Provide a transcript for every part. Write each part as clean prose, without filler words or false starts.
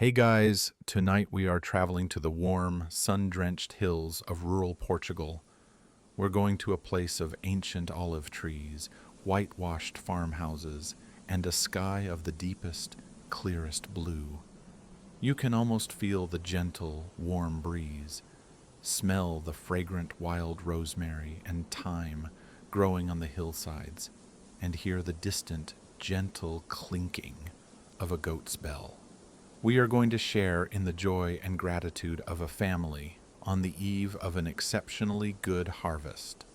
Hey guys, tonight we are traveling to the warm, sun-drenched hills of rural Portugal. We're going to a place of ancient olive trees, whitewashed farmhouses, and a sky of the deepest, clearest blue. You can almost feel the gentle, warm breeze, smell the fragrant wild rosemary and thyme growing on the hillsides, and hear the distant, gentle clinking of a goat's bell. We are going to share in the joy and gratitude of a family on the eve of an exceptionally good harvest.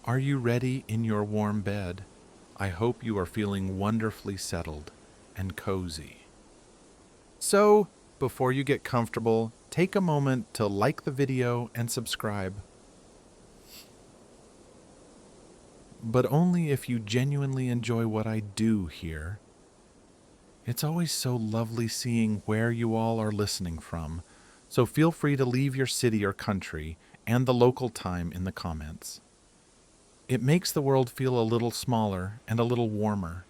Are you ready in your warm bed? I hope you are feeling wonderfully settled and cozy. So, before you get comfortable, take a moment to like the video and subscribe. But only if you genuinely enjoy what I do here. It's always so lovely seeing where you all are listening from, so feel free to leave your city or country and the local time in the comments. It makes the world feel a little smaller and a little warmer.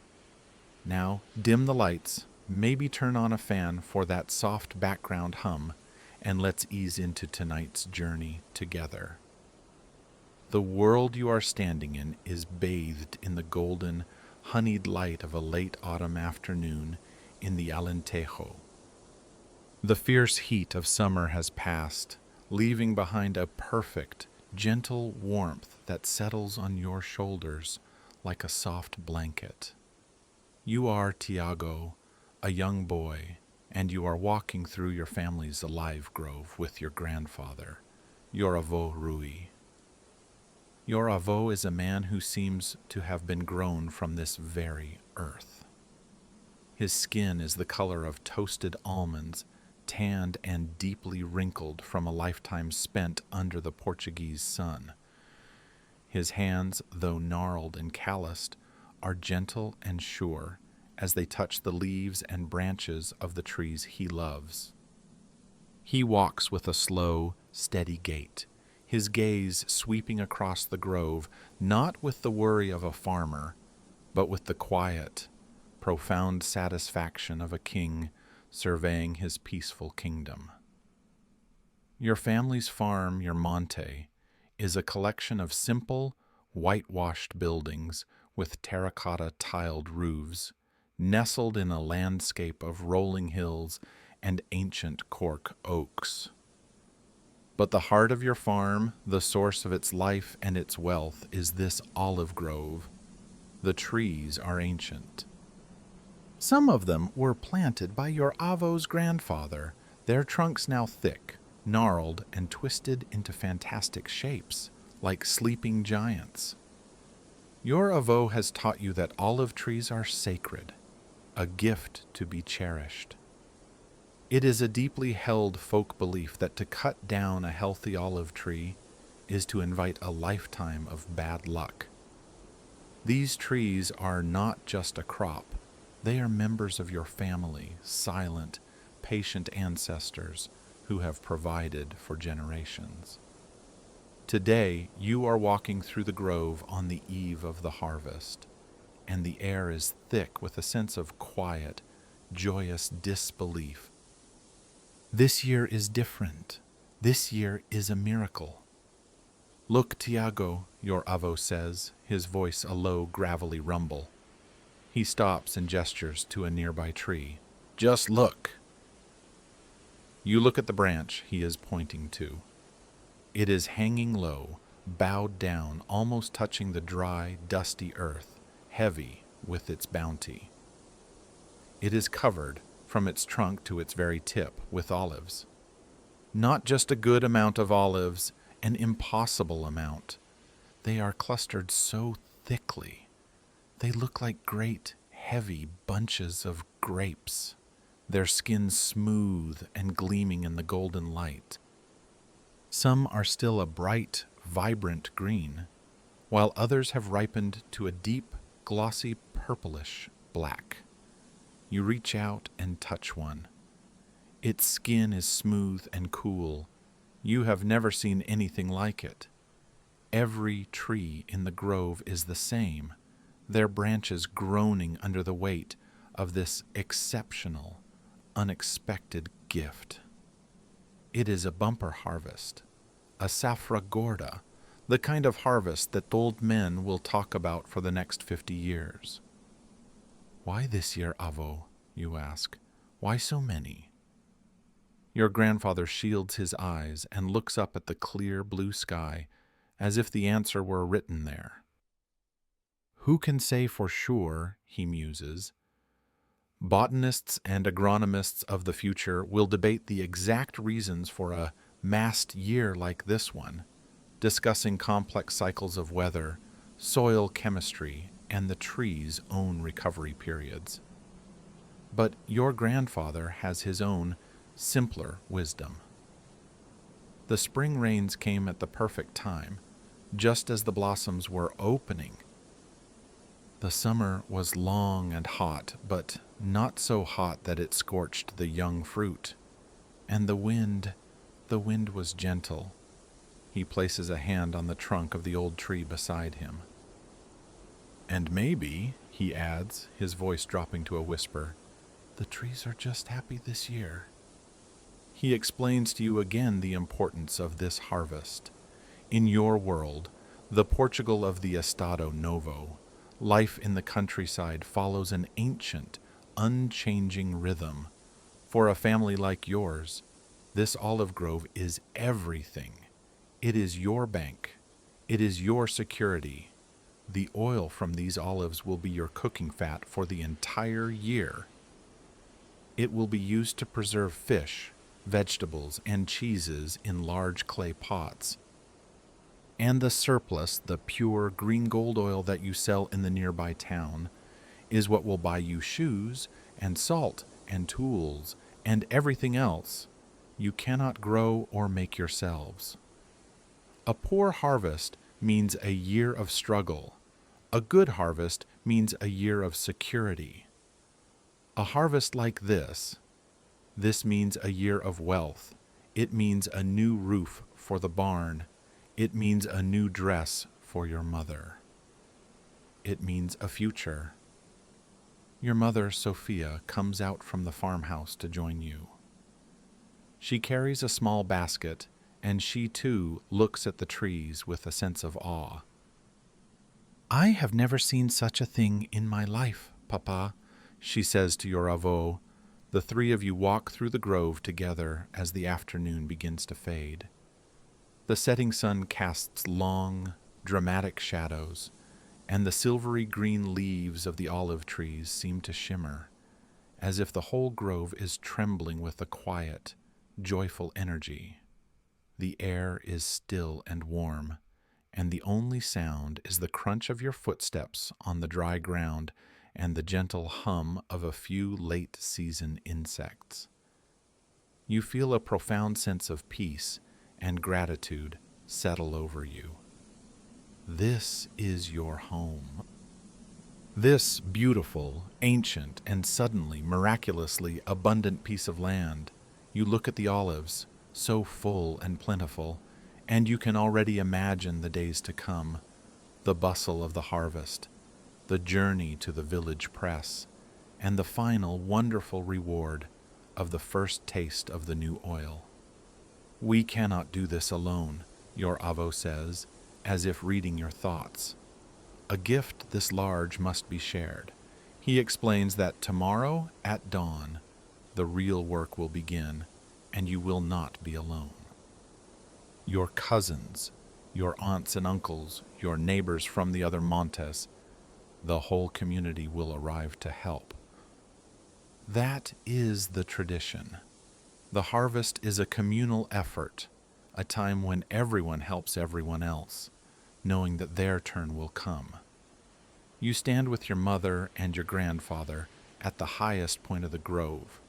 Now, dim the lights, maybe turn on a fan for that soft background hum, and let's ease into tonight's journey together. The world you are standing in is bathed in the golden, honeyed light of a late autumn afternoon in the Alentejo. The fierce heat of summer has passed, leaving behind a perfect, gentle warmth that settles on your shoulders like a soft blanket. You are Tiago, a young boy, and you are walking through your family's olive grove with your grandfather, your Avô Rui. Your Avô is a man who seems to have been grown from this very earth. His skin is the color of toasted almonds, tanned and deeply wrinkled from a lifetime spent under the Portuguese sun. His hands, though gnarled and calloused, are gentle and sure as they touch the leaves and branches of the trees he loves. He walks with a slow, steady gait, his gaze sweeping across the grove, not with the worry of a farmer, but with the quiet, profound satisfaction of a king surveying his peaceful kingdom. Your family's farm, your monte, is a collection of simple, whitewashed buildings with terracotta tiled roofs, nestled in a landscape of rolling hills and ancient cork oaks. But the heart of your farm, the source of its life and its wealth, is this olive grove. The trees are ancient. Some of them were planted by your Avô's grandfather, their trunks now thick, gnarled, and twisted into fantastic shapes, like sleeping giants. Your Avô has taught you that olive trees are sacred, a gift to be cherished. It is a deeply held folk belief that to cut down a healthy olive tree is to invite a lifetime of bad luck. These trees are not just a crop. They are members of your family, silent, patient ancestors who have provided for generations. Today, you are walking through the grove on the eve of the harvest, and the air is thick with a sense of quiet, joyous disbelief. This year is different. This year is a miracle. Look, Tiago, your Avô says, his voice a low, gravelly rumble. He stops and gestures to a nearby tree. Just look. You look at the branch he is pointing to. It is hanging low, bowed down, almost touching the dry, dusty earth, heavy with its bounty. It is covered, from its trunk to its very tip, with olives. Not just a good amount of olives, an impossible amount. They are clustered so thickly. They look like great, heavy bunches of grapes, their skins smooth and gleaming in the golden light. Some are still a bright, vibrant green, while others have ripened to a deep, glossy purplish black. You reach out and touch one. Its skin is smooth and cool. You have never seen anything like it. Every tree in the grove is the same, their branches groaning under the weight of this exceptional, unexpected gift. It is a bumper harvest, a safra gorda, the kind of harvest that old men will talk about for the next 50 years. Why this year, Avô, you ask? Why so many? Your grandfather shields his eyes and looks up at the clear blue sky as if the answer were written there. Who can say for sure, he muses. Botanists and agronomists of the future will debate the exact reasons for a massed year like this one, discussing complex cycles of weather, soil chemistry, and the tree's own recovery periods. But your grandfather has his own, simpler wisdom. The spring rains came at the perfect time, just as the blossoms were opening. The summer was long and hot, but not so hot that it scorched the young fruit. And the wind was gentle. He places a hand on the trunk of the old tree beside him. And maybe, he adds, his voice dropping to a whisper, the trees are just happy this year. He explains to you again the importance of this harvest. In your world, the Portugal of the Estado Novo, life in the countryside follows an ancient, unchanging rhythm. For a family like yours, this olive grove is everything. It is your bank. It is your security. The oil from these olives will be your cooking fat for the entire year. It will be used to preserve fish, vegetables, and cheeses in large clay pots. And the surplus, the pure green gold oil that you sell in the nearby town, is what will buy you shoes and salt and tools and everything else you cannot grow or make yourselves. A poor harvest means a year of struggle. A good harvest means a year of security. A harvest like this means a year of wealth. It means a new roof for the barn. It means a new dress for your mother. It means a future. Your mother, Sophia, comes out from the farmhouse to join you. She carries a small basket, and she too looks at the trees with a sense of awe. I have never seen such a thing in my life, Papa, she says to your avô. The three of you walk through the grove together as the afternoon begins to fade. The setting sun casts long, dramatic shadows, and the silvery green leaves of the olive trees seem to shimmer, as if the whole grove is trembling with a quiet, joyful energy. The air is still and warm, and the only sound is the crunch of your footsteps on the dry ground and the gentle hum of a few late-season insects. You feel a profound sense of peace and gratitude settle over you. This is your home. This beautiful, ancient, and suddenly, miraculously abundant piece of land. You look at the olives, so full and plentiful, and you can already imagine the days to come, the bustle of the harvest, the journey to the village press, and the final wonderful reward of the first taste of the new oil. We cannot do this alone, your avô says, as if reading your thoughts. A gift this large must be shared. He explains that tomorrow at dawn, the real work will begin, and you will not be alone. Your cousins, your aunts and uncles, your neighbors from the other montes, the whole community will arrive to help. That is the tradition. The harvest is a communal effort, a time when everyone helps everyone else, knowing that their turn will come. You stand with your mother and your grandfather at the highest point of the grove,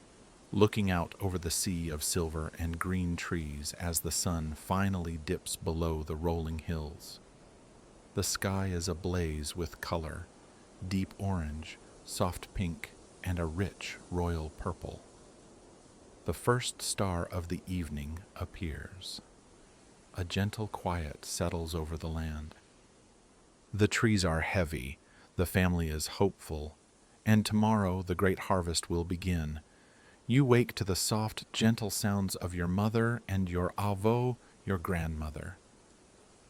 looking out over the sea of silver and green trees as the sun finally dips below the rolling hills. The sky is ablaze with color, deep orange, soft pink, and a rich royal purple. The first star of the evening appears. A gentle quiet settles over the land. The trees are heavy, the family is hopeful, and tomorrow the great harvest will begin. You wake to the soft, gentle sounds of your mother and your avô, your grandmother.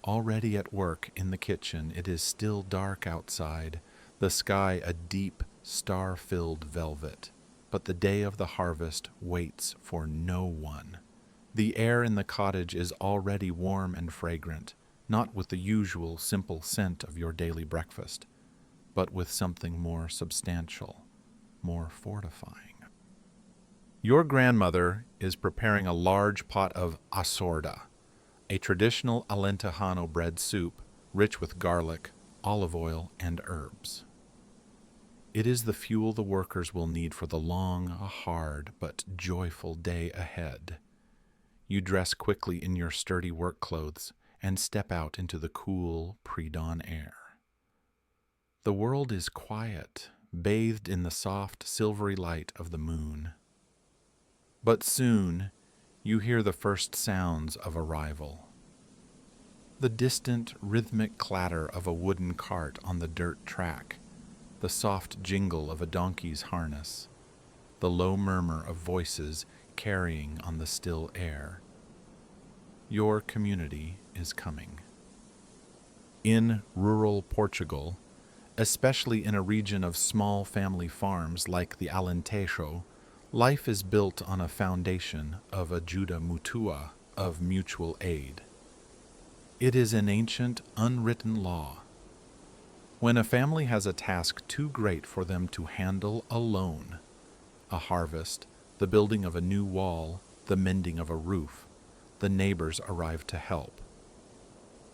Already at work in the kitchen, it is still dark outside, the sky a deep, star-filled velvet. But the day of the harvest waits for no one. The air in the cottage is already warm and fragrant, not with the usual simple scent of your daily breakfast, but with something more substantial, more fortifying. Your grandmother is preparing a large pot of assorda, a traditional Alentejano bread soup rich with garlic, olive oil, and herbs. It is the fuel the workers will need for the long, hard, but joyful day ahead. You dress quickly in your sturdy work clothes and step out into the cool, pre-dawn air. The world is quiet, bathed in the soft, silvery light of the moon. But soon, you hear the first sounds of arrival. The distant, rhythmic clatter of a wooden cart on the dirt track, the soft jingle of a donkey's harness, the low murmur of voices carrying on the still air. Your community is coming. In rural Portugal, especially in a region of small family farms like the Alentejo, life is built on a foundation of ajuda mutua, of mutual aid. It is an ancient, unwritten law. When a family has a task too great for them to handle alone, a harvest, the building of a new wall, the mending of a roof, the neighbors arrive to help.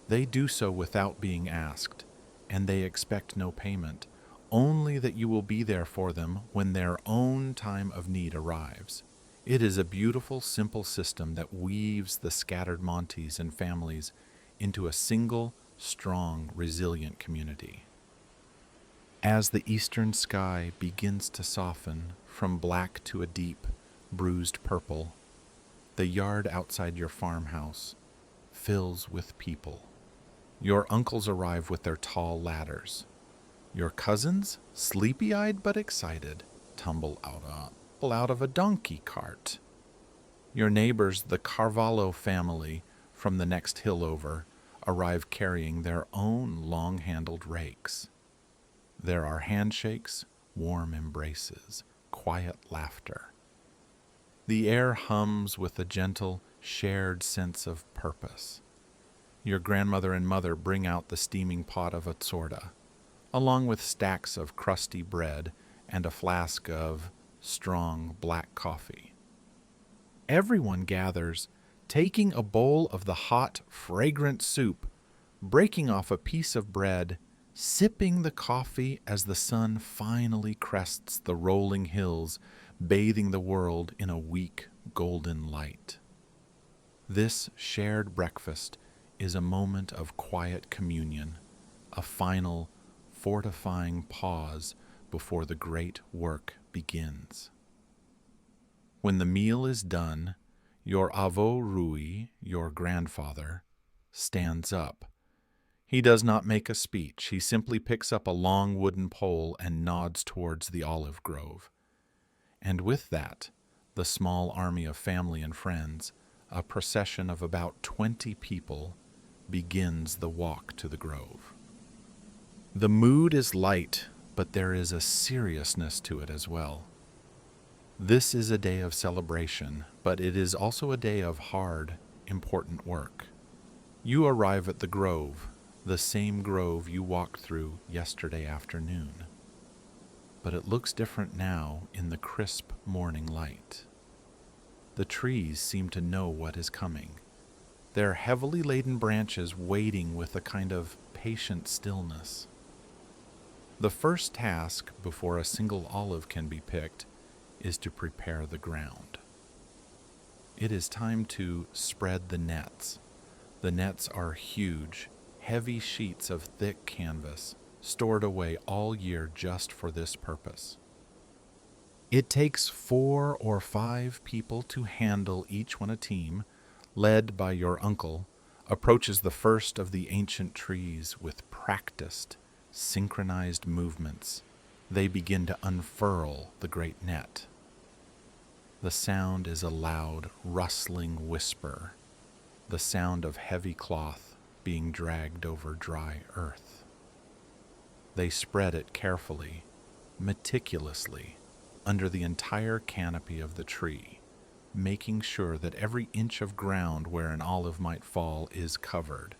They do so without being asked, and they expect no payment, only that you will be there for them when their own time of need arrives. It is a beautiful, simple system that weaves the scattered Montes and families into a single, strong, resilient community. As the eastern sky begins to soften from black to a deep, bruised purple, the yard outside your farmhouse fills with people. Your uncles arrive with their tall ladders. Your cousins, sleepy-eyed but excited, tumble out of a donkey cart. Your neighbors, the Carvalho family from the next hill over, arrive carrying their own long-handled rakes. There are handshakes, warm embraces, quiet laughter. The air hums with a gentle, shared sense of purpose. Your grandmother and mother bring out the steaming pot of atsorda, along with stacks of crusty bread and a flask of strong black coffee. Everyone gathers, taking a bowl of the hot, fragrant soup, breaking off a piece of bread, sipping the coffee as the sun finally crests the rolling hills, bathing the world in a weak, golden light. This shared breakfast is a moment of quiet communion, a final, fortifying pause before the great work begins. When the meal is done, your Avô Rui, your grandfather, stands up. He does not make a speech. He simply picks up a long wooden pole and nods towards the olive grove. And with that, the small army of family and friends, a procession of about 20 people, begins the walk to the grove. The mood is light, but there is a seriousness to it as well. This is a day of celebration, but it is also a day of hard, important work. You arrive at the grove, the same grove you walked through yesterday afternoon. But it looks different now in the crisp morning light. The trees seem to know what is coming, their heavily laden branches waiting with a kind of patient stillness. The first task before a single olive can be picked is to prepare the ground. It is time to spread the nets. The nets are huge, heavy sheets of thick canvas, stored away all year just for this purpose. It takes 4 or 5 people to handle each one. A team, led by your uncle, approaches the first of the ancient trees with practiced, synchronized movements, they begin to unfurl the great net. The sound is a loud, rustling whisper, the sound of heavy cloth being dragged over dry earth. They spread it carefully, meticulously, under the entire canopy of the tree, making sure that every inch of ground where an olive might fall is covered.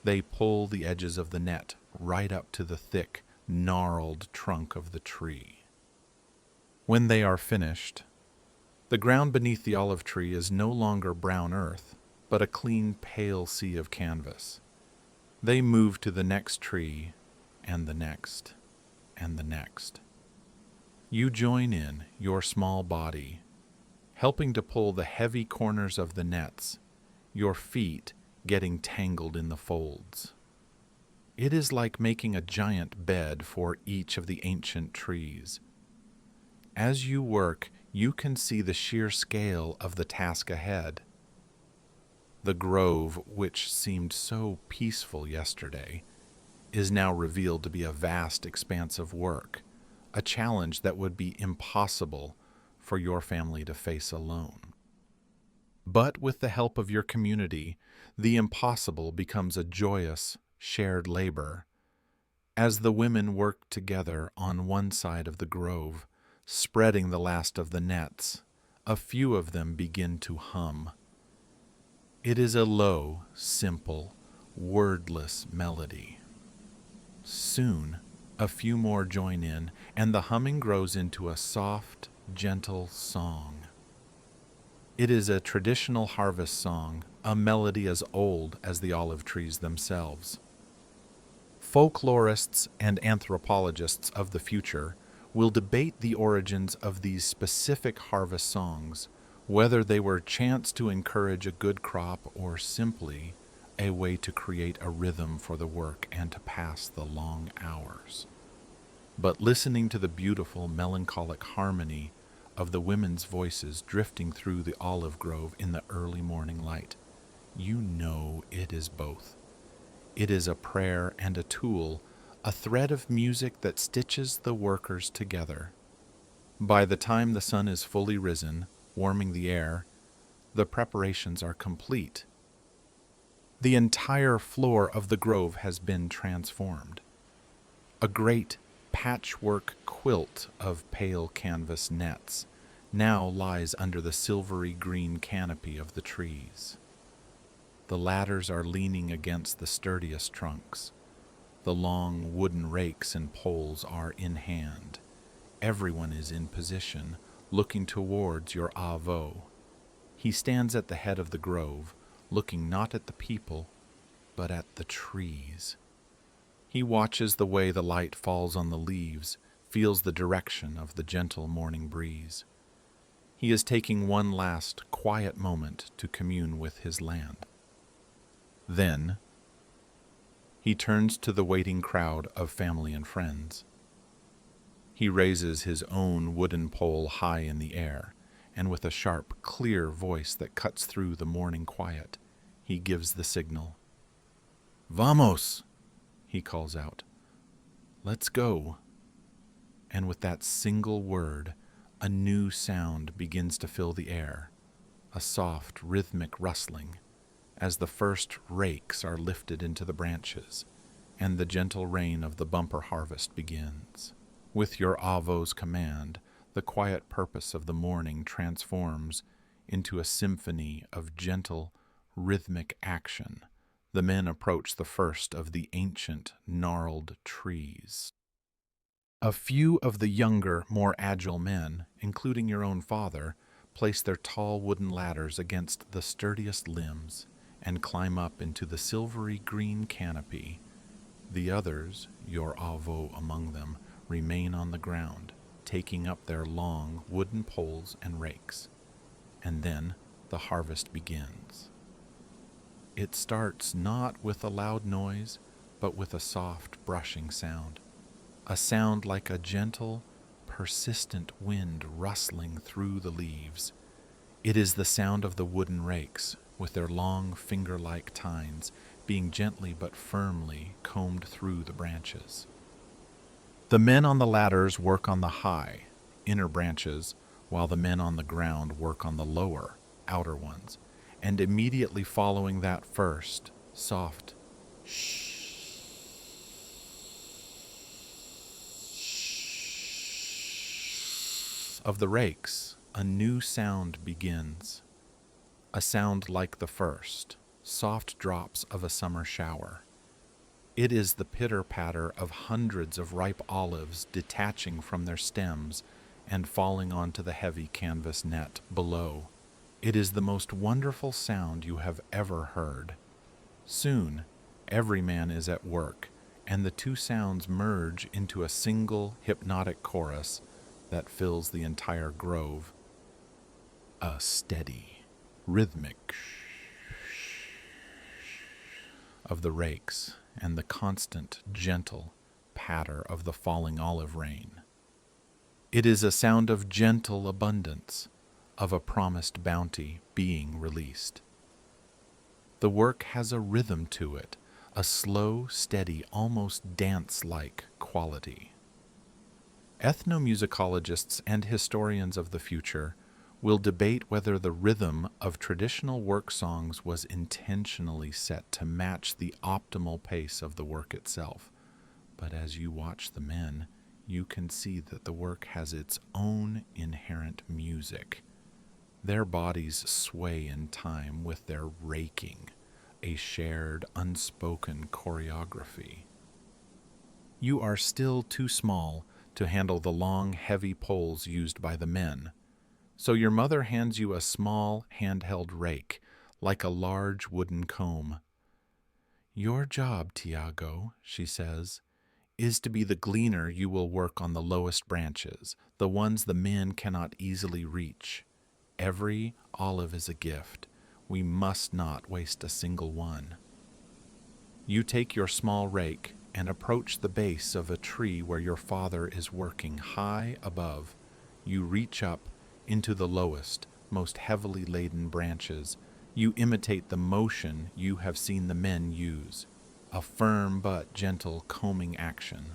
They pull the edges of the net right up to the thick, gnarled trunk of the tree. When they are finished, the ground beneath the olive tree is no longer brown earth, but a clean, pale sea of canvas. They move to the next tree, and the next, and the next. You join in, your small body, helping to pull the heavy corners of the nets, your feet getting tangled in the folds. It is like making a giant bed for each of the ancient trees. As you work, you can see the sheer scale of the task ahead. The grove, which seemed so peaceful yesterday, is now revealed to be a vast expanse of work, a challenge that would be impossible for your family to face alone. But with the help of your community, the impossible becomes a joyous, shared labor. As the women work together on one side of the grove, spreading the last of the nets, a few of them begin to hum. It is a low, simple, wordless melody. Soon, a few more join in, and the humming grows into a soft, gentle song. It is a traditional harvest song, a melody as old as the olive trees themselves. Folklorists and anthropologists of the future will debate the origins of these specific harvest songs, whether they were chants to encourage a good crop or simply a way to create a rhythm for the work and to pass the long hours. But listening to the beautiful, melancholic harmony of the women's voices drifting through the olive grove in the early morning light, you know it is both. It is a prayer and a tool, a thread of music that stitches the workers together. By the time the sun is fully risen, warming the air, the preparations are complete. The entire floor of the grove has been transformed. A great patchwork quilt of pale canvas nets now lies under the silvery green canopy of the trees. The ladders are leaning against the sturdiest trunks. The long wooden rakes and poles are in hand. Everyone is in position, looking towards your avô. He stands at the head of the grove, looking not at the people, but at the trees. He watches the way the light falls on the leaves, feels the direction of the gentle morning breeze. He is taking one last quiet moment to commune with his land. Then, he turns to the waiting crowd of family and friends. He raises his own wooden pole high in the air, and with a sharp, clear voice that cuts through the morning quiet, he gives the signal. "Vamos!" he calls out. "Let's go." And with that single word, a new sound begins to fill the air, a soft, rhythmic rustling, as the first rakes are lifted into the branches, and the gentle rain of the bumper harvest begins. With your avô's command, the quiet purpose of the morning transforms into a symphony of gentle, rhythmic action. The men approach the first of the ancient, gnarled trees. A few of the younger, more agile men, including your own father, place their tall wooden ladders against the sturdiest limbs and climb up into the silvery green canopy. The others, your avô among them, remain on the ground, taking up their long wooden poles and rakes. And then the harvest begins. It starts not with a loud noise, but with a soft brushing sound, a sound like a gentle, persistent wind rustling through the leaves. It is the sound of the wooden rakes, with their long finger-like tines being gently but firmly combed through the branches. The men on the ladders work on the high, inner branches, while the men on the ground work on the lower, outer ones, and immediately following that first, soft of the rakes, a new sound begins. A sound like the first, soft drops of a summer shower. It is the pitter-patter of hundreds of ripe olives detaching from their stems and falling onto the heavy canvas net below. It is the most wonderful sound you have ever heard. Soon, every man is at work, and the two sounds merge into a single hypnotic chorus that fills the entire grove. A steady, rhythmic of the rakes and the constant, gentle patter of the falling olive rain. It is a sound of gentle abundance, of a promised bounty being released. The work has a rhythm to it, a slow, steady, almost dance-like quality. Ethnomusicologists and historians of the future will debate whether the rhythm of traditional work songs was intentionally set to match the optimal pace of the work itself. But as you watch the men, you can see that the work has its own inherent music. Their bodies sway in time with their raking, a shared, unspoken choreography. You are still too small to handle the long, heavy poles used by the men, so your mother hands you a small, handheld rake, like a large wooden comb. "Your job, Tiago," she says, "is to be the gleaner. You will work on the lowest branches, the ones the men cannot easily reach. Every olive is a gift. We must not waste a single one." You take your small rake and approach the base of a tree where your father is working high above. You reach up into the lowest, most heavily laden branches. You imitate the motion you have seen the men use, a firm but gentle combing action.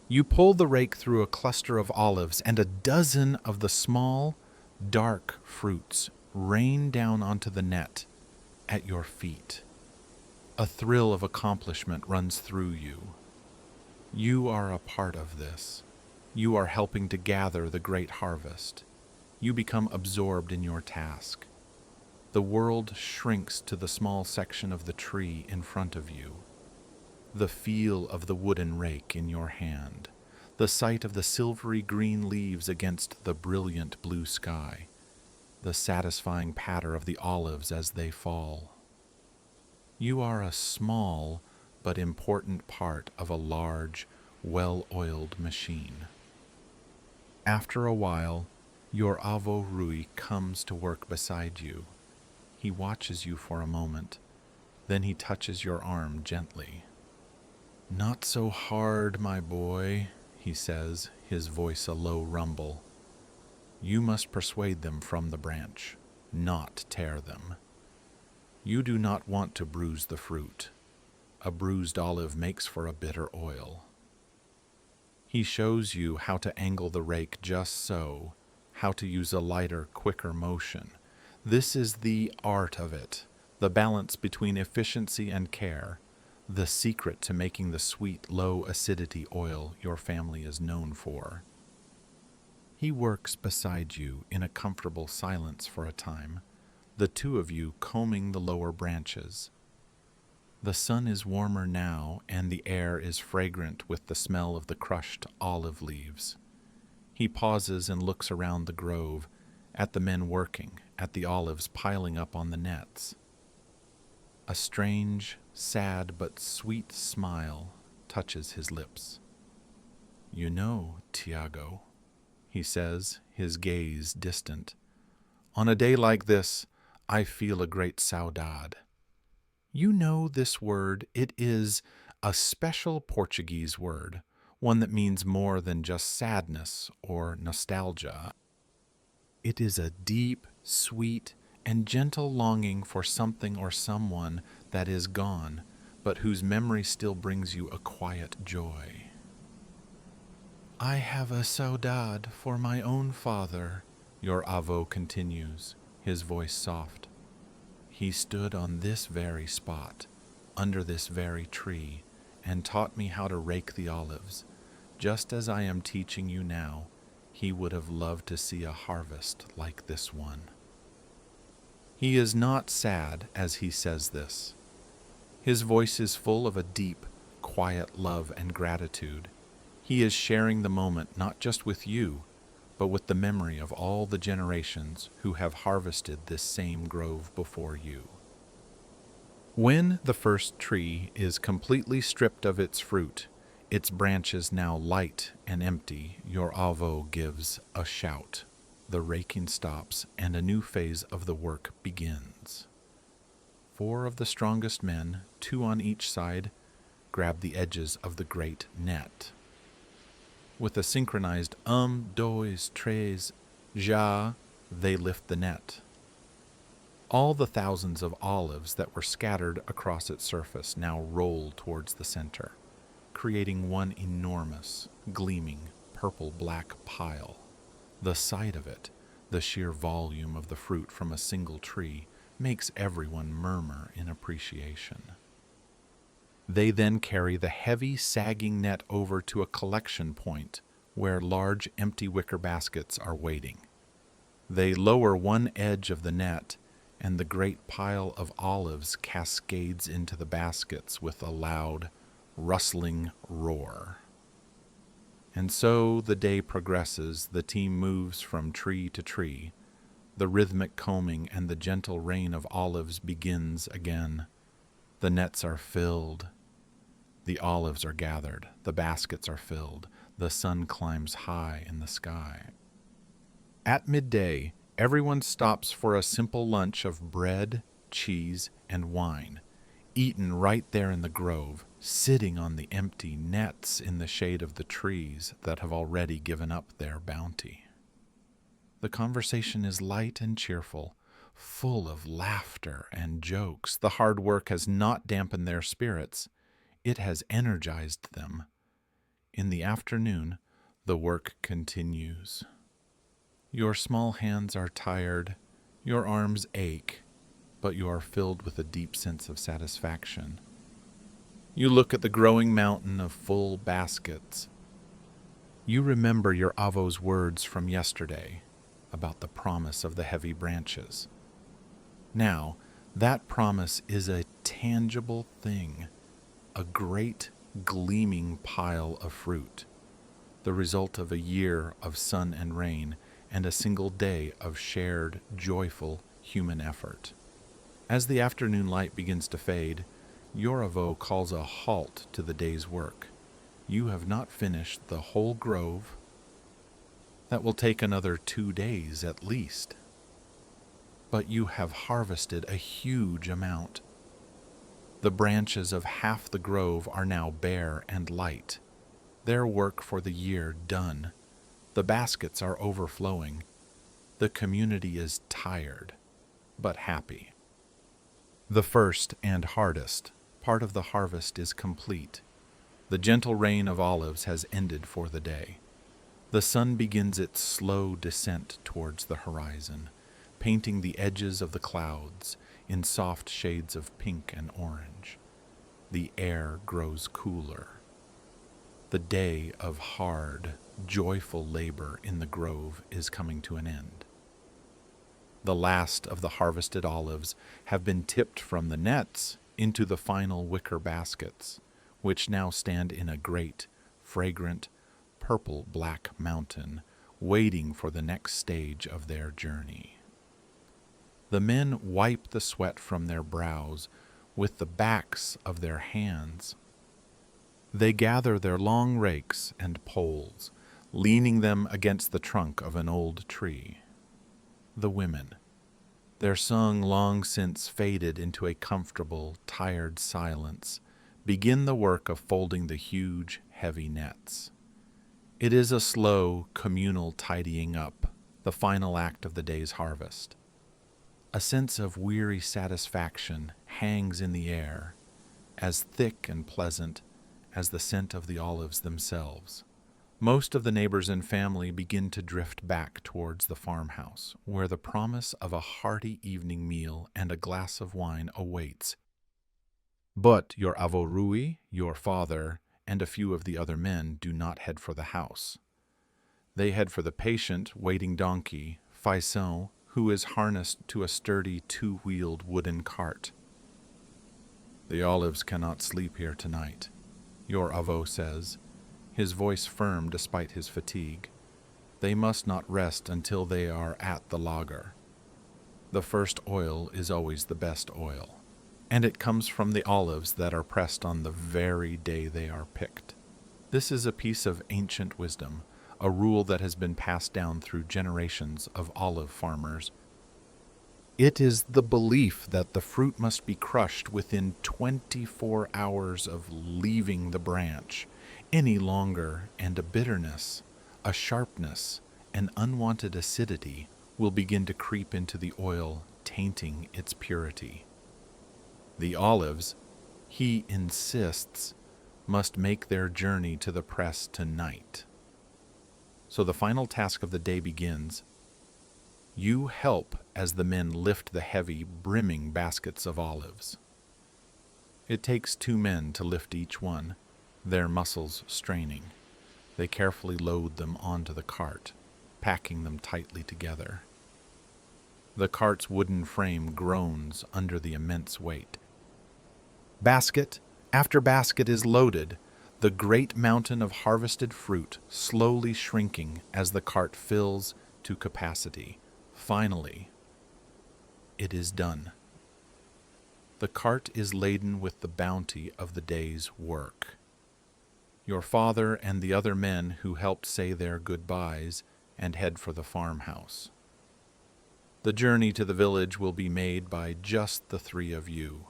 You pull the rake through a cluster of olives, and a dozen of the small, dark fruits rain down onto the net at your feet. A thrill of accomplishment runs through you. You are a part of this. You are helping to gather the great harvest. You become absorbed in your task. The world shrinks to the small section of the tree in front of you. The feel of the wooden rake in your hand, the sight of the silvery green leaves against the brilliant blue sky, the satisfying patter of the olives as they fall. You are a small but important part of a large, well-oiled machine. After a while, your Avô Rui comes to work beside you. He watches you for a moment, then he touches your arm gently. "Not so hard, my boy," he says, his voice a low rumble. "You must persuade them from the branch, not tear them. You do not want to bruise the fruit. A bruised olive makes for a bitter oil." He shows you how to angle the rake just so, how to use a lighter, quicker motion. This is the art of it, the balance between efficiency and care, the secret to making the sweet, low-acidity oil your family is known for. He works beside you in a comfortable silence for a time, the two of you combing the lower branches. The sun is warmer now, and the air is fragrant with the smell of the crushed olive leaves. He pauses and looks around the grove, at the men working, at the olives piling up on the nets. A strange, sad but sweet smile touches his lips. "You know, Tiago," he says, his gaze distant, "on a day like this, I feel a great saudade. You know this word, it is a special Portuguese word, one that means more than just sadness or nostalgia. It is a deep, sweet, and gentle longing for something or someone that is gone, but whose memory still brings you a quiet joy." I have a saudade for my own father, your Avô continues, his voice soft. He stood on this very spot, under this very tree, and taught me how to rake the olives. Just as I am teaching you now, he would have loved to see a harvest like this one. He is not sad as he says this. His voice is full of a deep, quiet love and gratitude. He is sharing the moment not just with you, but with the memory of all the generations who have harvested this same grove before you. When the first tree is completely stripped of its fruit, its branches now light and empty, your Avô gives a shout. The raking stops, and a new phase of the work begins. 4 of the strongest men, 2 on each side, grab the edges of the great net. With a synchronized dois, tres, já, they lift the net. All the thousands of olives that were scattered across its surface now roll towards the center, creating one enormous, gleaming, purple-black pile. The sight of it, the sheer volume of the fruit from a single tree, makes everyone murmur in appreciation. They then carry the heavy, sagging net over to a collection point where large, empty wicker baskets are waiting. They lower one edge of the net, and the great pile of olives cascades into the baskets with a loud, rustling roar. And so the day progresses, the team moves from tree to tree. The rhythmic combing and the gentle rain of olives begins again. The nets are filled. The olives are gathered. The baskets are filled. The sun climbs high in the sky. At midday, everyone stops for a simple lunch of bread, cheese, and wine, eaten right there in the grove, sitting on the empty nets in the shade of the trees that have already given up their bounty. The conversation is light and cheerful, full of laughter and jokes. The hard work has not dampened their spirits. It has energized them. In the afternoon, the work continues. Your small hands are tired, your arms ache, but you are filled with a deep sense of satisfaction. You look at the growing mountain of full baskets. You remember your Avô's words from yesterday about the promise of the heavy branches. Now, that promise is a tangible thing, a great gleaming pile of fruit, the result of a year of sun and rain and a single day of shared, joyful human effort. As the afternoon light begins to fade, your Avô calls a halt to the day's work. You have not finished the whole grove. That will take another 2 days at least. But you have harvested a huge amount. The branches of half the grove are now bare and light, their work for the year done. The baskets are overflowing. The community is tired, but happy. The first and hardest part of the harvest is complete. The gentle rain of olives has ended for the day. The sun begins its slow descent towards the horizon, painting the edges of the clouds in soft shades of pink and orange. The air grows cooler. The day of hard, joyful labor in the grove is coming to an end. The last of the harvested olives have been tipped from the nets into the final wicker baskets, which now stand in a great, fragrant, purple-black mountain, waiting for the next stage of their journey. The men wipe the sweat from their brows with the backs of their hands. They gather their long rakes and poles, leaning them against the trunk of an old tree. The women, their song long since faded into a comfortable, tired silence, begin the work of folding the huge, heavy nets. It is a slow, communal tidying up, the final act of the day's harvest. A sense of weary satisfaction hangs in the air, as thick and pleasant as the scent of the olives themselves. Most of the neighbors and family begin to drift back towards the farmhouse, where the promise of a hearty evening meal and a glass of wine awaits. But your Avô Rui, your father, and a few of the other men do not head for the house. They head for the patient, waiting donkey, Faison, who is harnessed to a sturdy two-wheeled wooden cart. "The Olives cannot sleep here tonight," your Avô says, his voice firm despite his fatigue. "They must not rest until they are at the lager. The first oil is always the best oil, and it comes from the olives that are pressed on the very day they are picked. This is a piece of ancient wisdom, a rule that has been passed down through generations of olive farmers. It is the belief that the fruit must be crushed within 24 hours of leaving the branch. Any longer, and a bitterness, a sharpness, an unwanted acidity will begin to creep into the oil, tainting its purity. The olives, he insists, must make their journey to the press tonight. So the final task of the day begins. You help as the men lift the heavy, brimming baskets of olives. It takes 2 men to lift each one, their muscles straining. They carefully load them onto the cart, packing them tightly together. The cart's wooden frame groans under the immense weight. Basket after basket is loaded, the great mountain of harvested fruit slowly shrinking as the cart fills to capacity. Finally, it is done. The cart is laden with the bounty of the day's work. Your father and the other men who helped say their goodbyes and head for the farmhouse. The journey to the village will be made by just the 3 of you.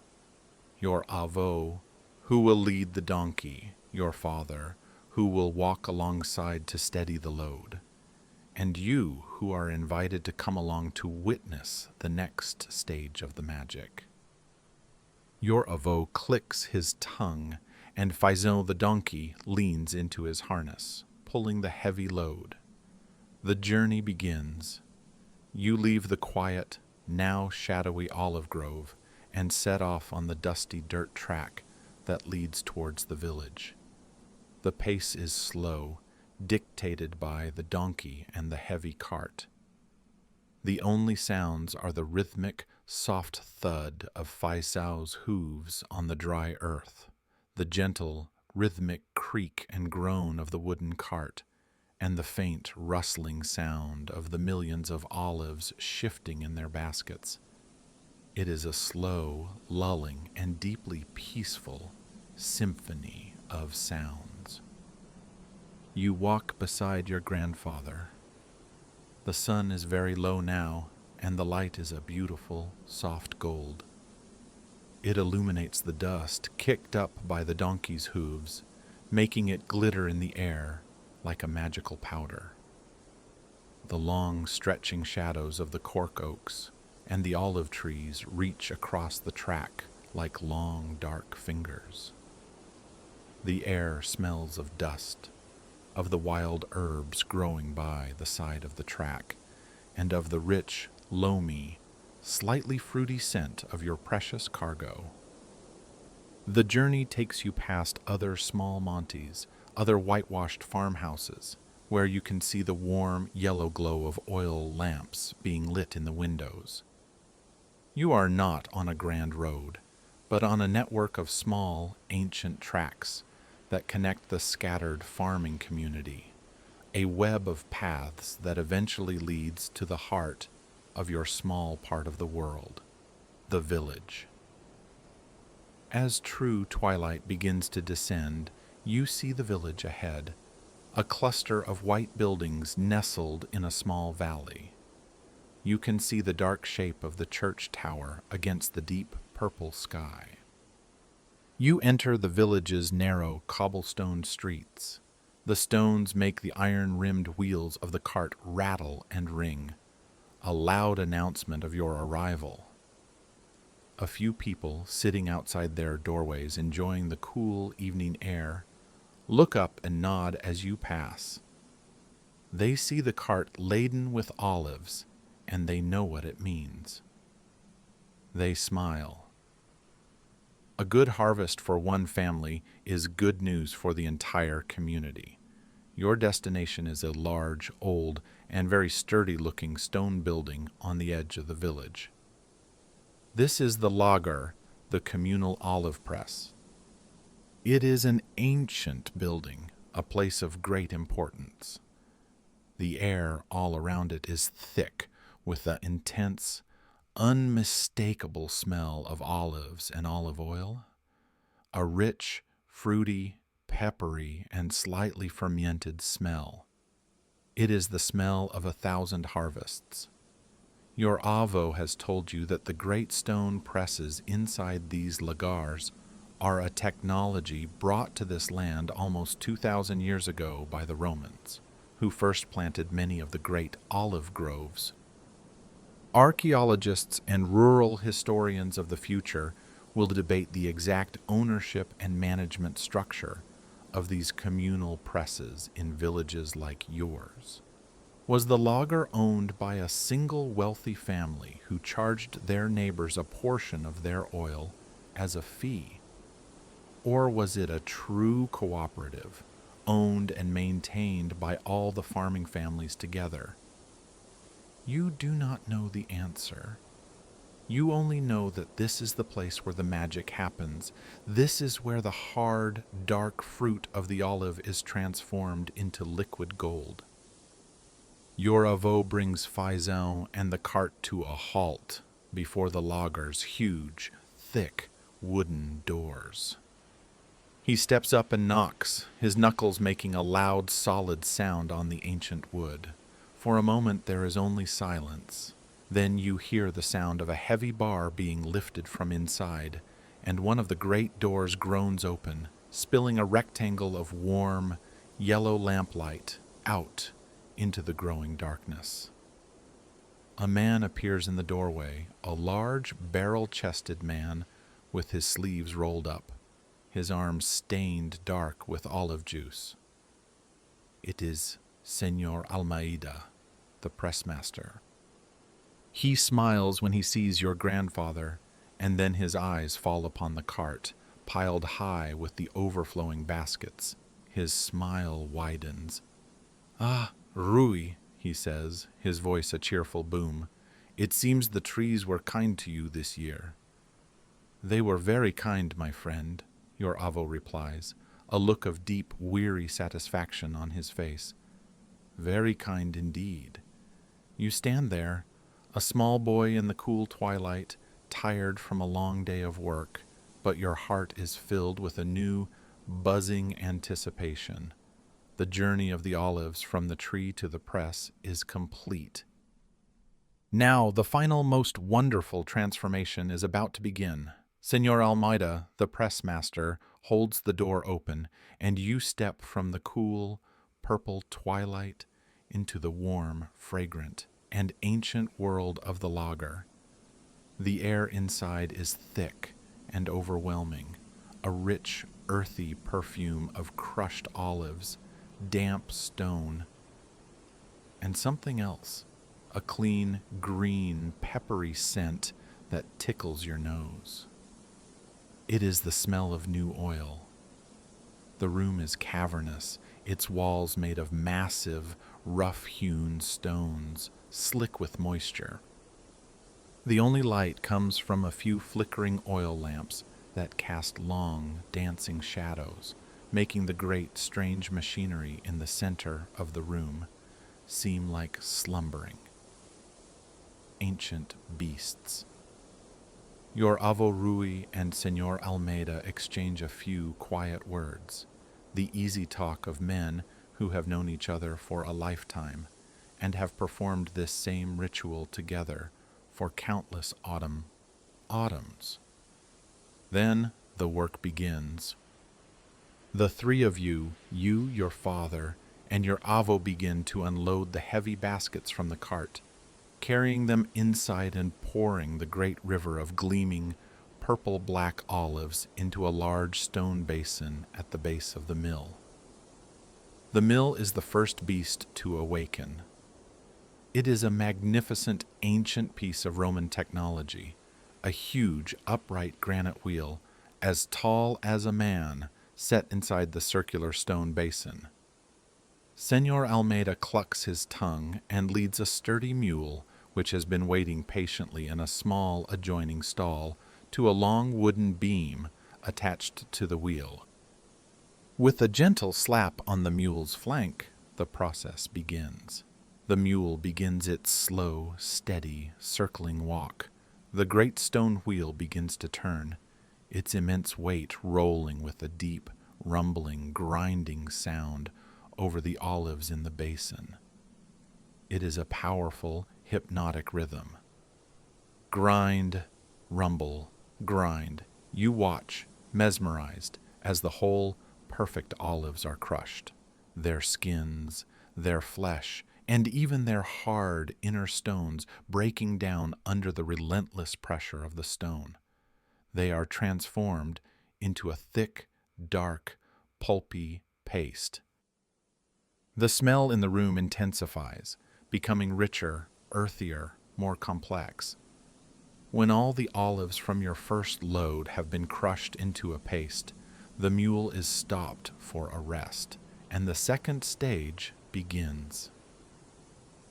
Your Avô, who will lead the donkey, your father, who will walk alongside to steady the load, and you who are invited to come along to witness the next stage of the magic. Your Avô clicks his tongue, and Faison the donkey leans into his harness, pulling the heavy load. The journey begins. You leave the quiet, now shadowy olive grove and set off on the dusty dirt track that leads towards the village. The pace is slow, dictated by the donkey and the heavy cart. The only sounds are the rhythmic, soft thud of Faisau's hooves on the dry earth, the gentle, rhythmic creak and groan of the wooden cart, and the faint, rustling sound of the millions of olives shifting in their baskets. It is a slow, lulling, and deeply peaceful symphony of sounds. You walk beside your grandfather. The sun is very low now, and the light is a beautiful, soft gold. It illuminates the dust kicked up by the donkey's hooves, making it glitter in the air like a magical powder. The long, stretching shadows of the cork oaks and the olive trees reach across the track like long, dark fingers. The air smells of dust, of the wild herbs growing by the side of the track, and of the rich, loamy, slightly fruity scent of your precious cargo. The journey takes you past other small montes, other whitewashed farmhouses, where you can see the warm, yellow glow of oil lamps being lit in the windows. You are not on a grand road, but on a network of small, ancient tracks that connect the scattered farming community, a web of paths that eventually leads to the heart of your small part of the world, the village. As true twilight begins to descend, you see the village ahead, a cluster of white buildings nestled in a small valley. You can see the dark shape of the church tower against the deep purple sky. You enter the village's narrow cobblestone streets. The stones make the iron-rimmed wheels of the cart rattle and ring, a loud announcement of your arrival. A few people sitting outside their doorways enjoying the cool evening air look up and nod as you pass. They see the cart laden with olives, and they know what it means. They smile. A good harvest for one family is good news for the entire community. Your destination is a large, old, and very sturdy-looking stone building on the edge of the village. This is the lager, the communal olive press. It is an ancient building, a place of great importance. The air all around it is thick with the intense, unmistakable smell of olives and olive oil, a rich, fruity, peppery, and slightly fermented smell. It is the smell of 1,000 harvests. Your Avô has told you that the great stone presses inside these lagars are a technology brought to this land almost 2,000 years ago by the Romans, who first planted many of the great olive groves. Archaeologists and rural historians of the future will debate the exact ownership and management structure of these communal presses in villages like yours. Was the lager owned by a single wealthy family who charged their neighbors a portion of their oil as a fee? Or was it a true cooperative, owned and maintained by all the farming families together? You do not know the answer. You only know that this is the place where the magic happens. This is where the hard, dark fruit of the olive is transformed into liquid gold. Your avô brings Faison and the cart to a halt before the lager's huge, thick, wooden doors. He steps up and knocks, his knuckles making a loud, solid sound on the ancient wood. For a moment there is only silence. Then you hear the sound of a heavy bar being lifted from inside, and one of the great doors groans open, spilling a rectangle of warm, yellow lamplight out into the growing darkness. A man appears in the doorway, a large, barrel-chested man with his sleeves rolled up, his arms stained dark with olive juice. It is Señor Almeida, the pressmaster. He smiles when he sees your grandfather, and then his eyes fall upon the cart, piled high with the overflowing baskets. His smile widens. "Ah, Rui," he says, his voice a cheerful boom. "It seems the trees were kind to you this year." "They were very kind, my friend," your avô replies, a look of deep, weary satisfaction on his face. "Very kind indeed." You stand there, a small boy in the cool twilight, tired from a long day of work, but your heart is filled with a new, buzzing anticipation. The journey of the olives from the tree to the press is complete. Now, the final, most wonderful transformation is about to begin. Señor Almeida, the pressmaster, holds the door open, and you step from the cool, purple twilight into the warm, fragrant, and ancient world of the lager. The air inside is thick and overwhelming, a rich, earthy perfume of crushed olives, damp stone, and something else, a clean, green, peppery scent that tickles your nose. It is the smell of new oil. The room is cavernous, its walls made of massive, rough-hewn stones, slick with moisture. The only light comes from a few flickering oil lamps that cast long, dancing shadows, making the great, strange machinery in the center of the room seem like slumbering ancient beasts. Your Avô Rui and Señor Almeida exchange a few quiet words, the easy talk of men who have known each other for a lifetime and have performed this same ritual together for countless autumns. Then the work begins. The three of you, your father, and your avô begin to unload the heavy baskets from the cart, carrying them inside and pouring the great river of gleaming, purple-black olives into a large stone basin at the base of the mill. The mill is the first beast to awaken. It is a magnificent ancient piece of Roman technology, a huge upright granite wheel, as tall as a man, set inside the circular stone basin. Senor Almeida clucks his tongue and leads a sturdy mule, which has been waiting patiently in a small adjoining stall, to a long wooden beam attached to the wheel. With a gentle slap on the mule's flank, the process begins. The mule begins its slow, steady, circling walk. The great stone wheel begins to turn, its immense weight rolling with a deep, rumbling, grinding sound over the olives in the basin. It is a powerful, hypnotic rhythm. Grind, rumble, grind. You watch, mesmerized, as the whole, perfect olives are crushed. Their skins, their flesh, and even their hard inner stones breaking down under the relentless pressure of the stone. They are transformed into a thick, dark, pulpy paste. The smell in the room intensifies, becoming richer, earthier, more complex. When all the olives from your first load have been crushed into a paste, the mule is stopped for a rest, and the second stage begins.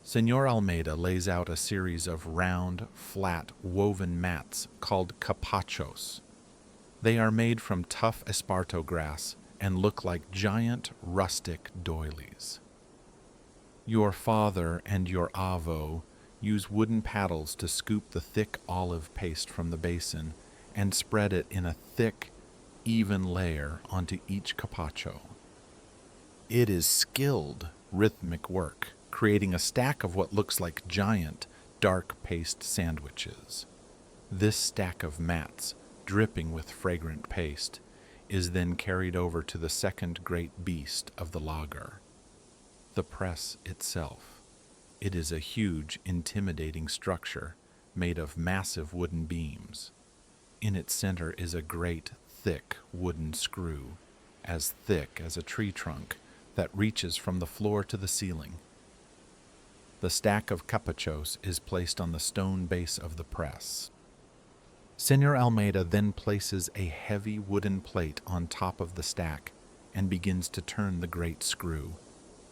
Senor Almeida lays out a series of round, flat, woven mats called capachos. They are made from tough esparto grass and look like giant, rustic doilies. Your father and your avô use wooden paddles to scoop the thick olive paste from the basin and spread it in a thick, even layer onto each capacho. It is skilled, rhythmic work, creating a stack of what looks like giant, dark paste sandwiches. This stack of mats, dripping with fragrant paste, is then carried over to the second great beast of the lager, the press itself. It is a huge, intimidating structure made of massive wooden beams. In its center is a great, thick wooden screw, as thick as a tree trunk, that reaches from the floor to the ceiling. The stack of capachos is placed on the stone base of the press. Senor Almeida then places a heavy wooden plate on top of the stack and begins to turn the great screw,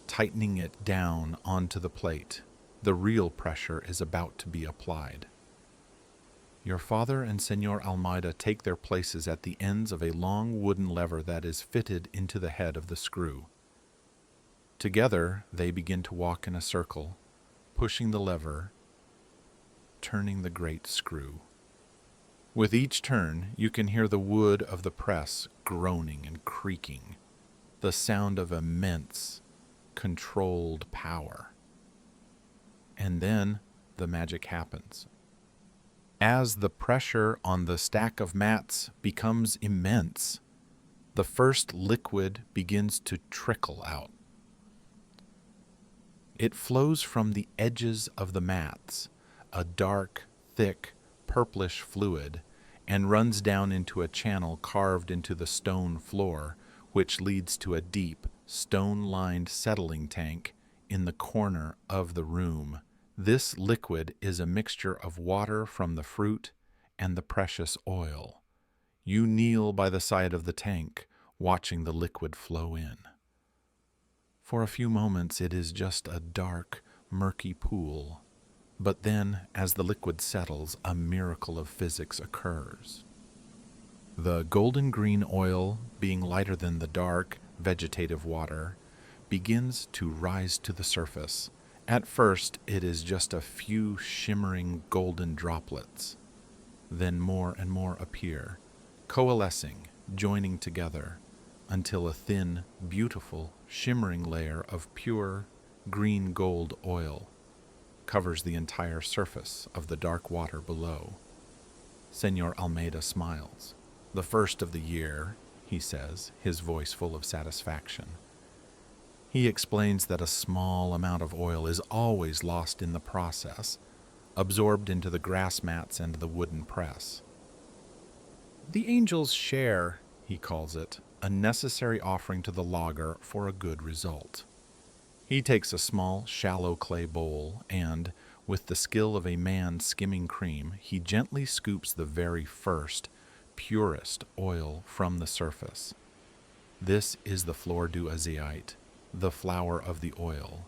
tightening it down onto the plate. The real pressure is about to be applied. Your father and Senor Almeida take their places at the ends of a long wooden lever that is fitted into the head of the screw. Together, they begin to walk in a circle, pushing the lever, turning the great screw. With each turn, you can hear the wood of the press groaning and creaking, the sound of immense, controlled power. And then the magic happens. As the pressure on the stack of mats becomes immense, the first liquid begins to trickle out. It flows from the edges of the mats, a dark, thick, purplish fluid, and runs down into a channel carved into the stone floor, which leads to a deep, stone-lined settling tank in the corner of the room. This liquid is a mixture of water from the fruit and the precious oil. You kneel by the side of the tank, watching the liquid flow in. For a few moments it is just a dark, murky pool, but then, as the liquid settles, a miracle of physics occurs. The golden-green oil, being lighter than the dark, vegetative water, begins to rise to the surface. At first, it is just a few shimmering golden droplets. Then more and more appear, coalescing, joining together, until a thin, beautiful, shimmering layer of pure, green-gold oil covers the entire surface of the dark water below. Senor Almeida smiles. "The first of the year," he says, his voice full of satisfaction. He explains that a small amount of oil is always lost in the process, absorbed into the grass mats and the wooden press. "The angels' share," he calls it, a necessary offering to the logger for a good result. He takes a small, shallow clay bowl and, with the skill of a man skimming cream, he gently scoops the very first, purest oil from the surface. This is the fleur d'oaziite, the flower of the oil.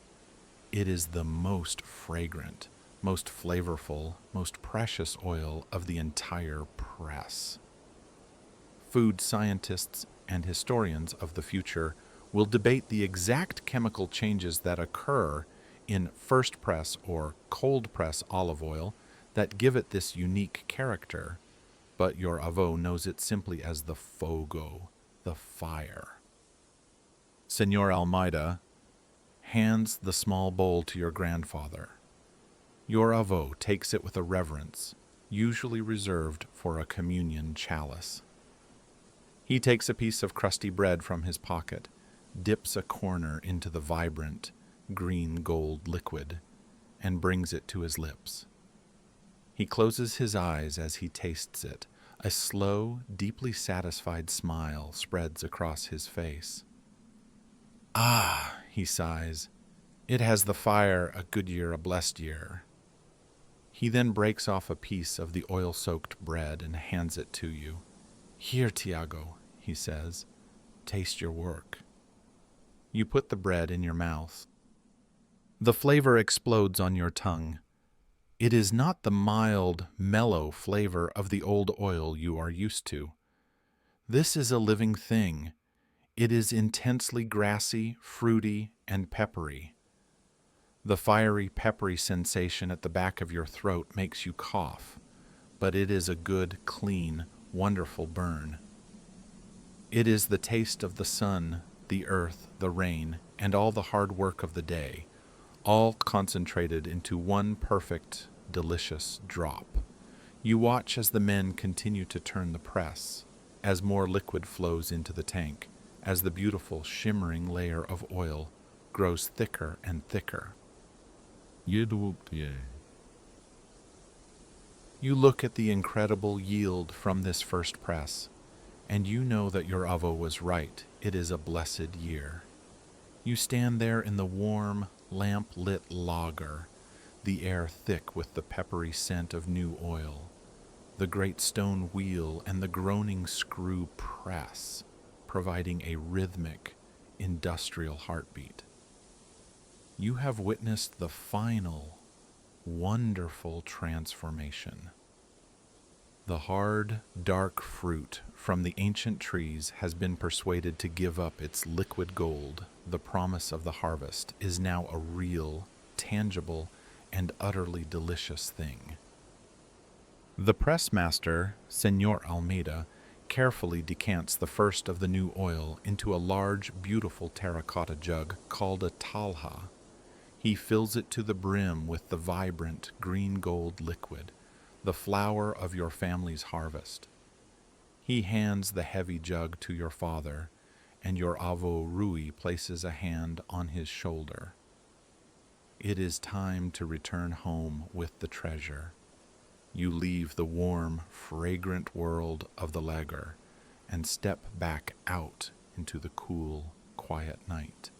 It is the most fragrant, most flavorful, most precious oil of the entire press. Food scientists and historians of the future will debate the exact chemical changes that occur in first press or cold press olive oil that give it this unique character, but your avô knows it simply as the fogo, the fire. Senor Almeida hands the small bowl to your grandfather. Your avô takes it with a reverence, usually reserved for a communion chalice. He takes a piece of crusty bread from his pocket, dips a corner into the vibrant, green gold liquid, and brings it to his lips. He closes his eyes as he tastes it. A slow, deeply satisfied smile spreads across his face. Ah, he sighs, it has the fire, a good year, a blessed year. He then breaks off a piece of the oil-soaked bread and hands it to you. Here, Tiago, he says, taste your work. You put the bread in your mouth. The flavor explodes on your tongue. It is not the mild, mellow flavor of the old oil you are used to. This is a living thing. It is intensely grassy, fruity, and peppery. The fiery, peppery sensation at the back of your throat makes you cough, but it is a good, clean, wonderful burn. It is the taste of the sun, the earth, the rain, and all the hard work of the day, all concentrated into one perfect, delicious drop. You watch as the men continue to turn the press, as more liquid flows into the tank, as the beautiful, shimmering layer of oil grows thicker and thicker. You look at the incredible yield from this first press, and you know that your avô was right. It is a blessed year. You stand there in the warm, lamp-lit lager, the air thick with the peppery scent of new oil, the great stone wheel and the groaning screw press, providing a rhythmic, industrial heartbeat. You have witnessed the final, wonderful transformation. The hard, dark fruit from the ancient trees has been persuaded to give up its liquid gold. The promise of the harvest is now a real, tangible, and utterly delicious thing. The pressmaster, Senor Almeida, carefully decants the first of the new oil into a large, beautiful terracotta jug called a talha. He fills it to the brim with the vibrant green gold liquid, the flower of your family's harvest. He hands the heavy jug to your father, and your Avô Rui places a hand on his shoulder. It is time to return home with the treasure. You leave the warm, fragrant world of the lager and step back out into the cool, quiet night.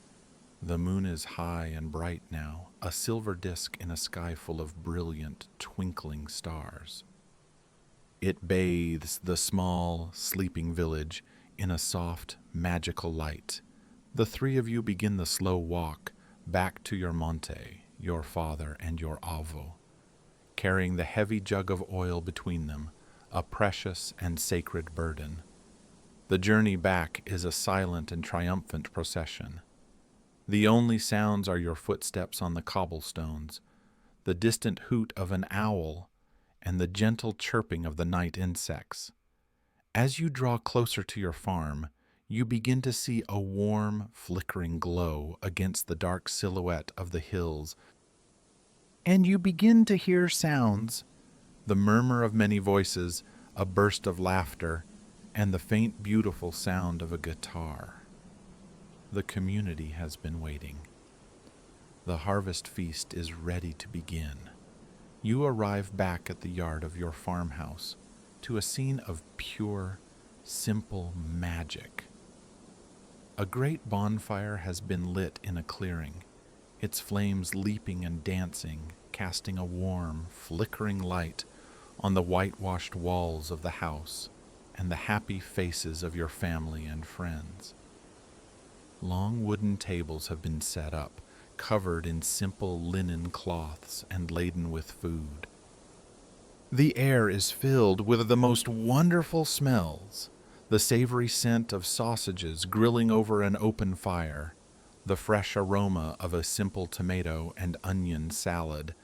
The moon is high and bright now, a silver disk in a sky full of brilliant, twinkling stars. It bathes the small, sleeping village in a soft, magical light. The three of you begin the slow walk back to your monte, your father and your avô, carrying the heavy jug of oil between them, a precious and sacred burden. The journey back is a silent and triumphant procession. The only sounds are your footsteps on the cobblestones, the distant hoot of an owl, and the gentle chirping of the night insects. As you draw closer to your farm, you begin to see a warm, flickering glow against the dark silhouette of the hills, and you begin to hear sounds, the murmur of many voices, a burst of laughter, and the faint, beautiful sound of a guitar. The community has been waiting. The harvest feast is ready to begin. You arrive back at the yard of your farmhouse to a scene of pure, simple magic. A great bonfire has been lit in a clearing, its flames leaping and dancing, casting a warm, flickering light on the whitewashed walls of the house and the happy faces of your family and friends. Long wooden tables have been set up, covered in simple linen cloths and laden with food. The air is filled with the most wonderful smells, the savory scent of sausages grilling over an open fire, the fresh aroma of a simple tomato and onion salad,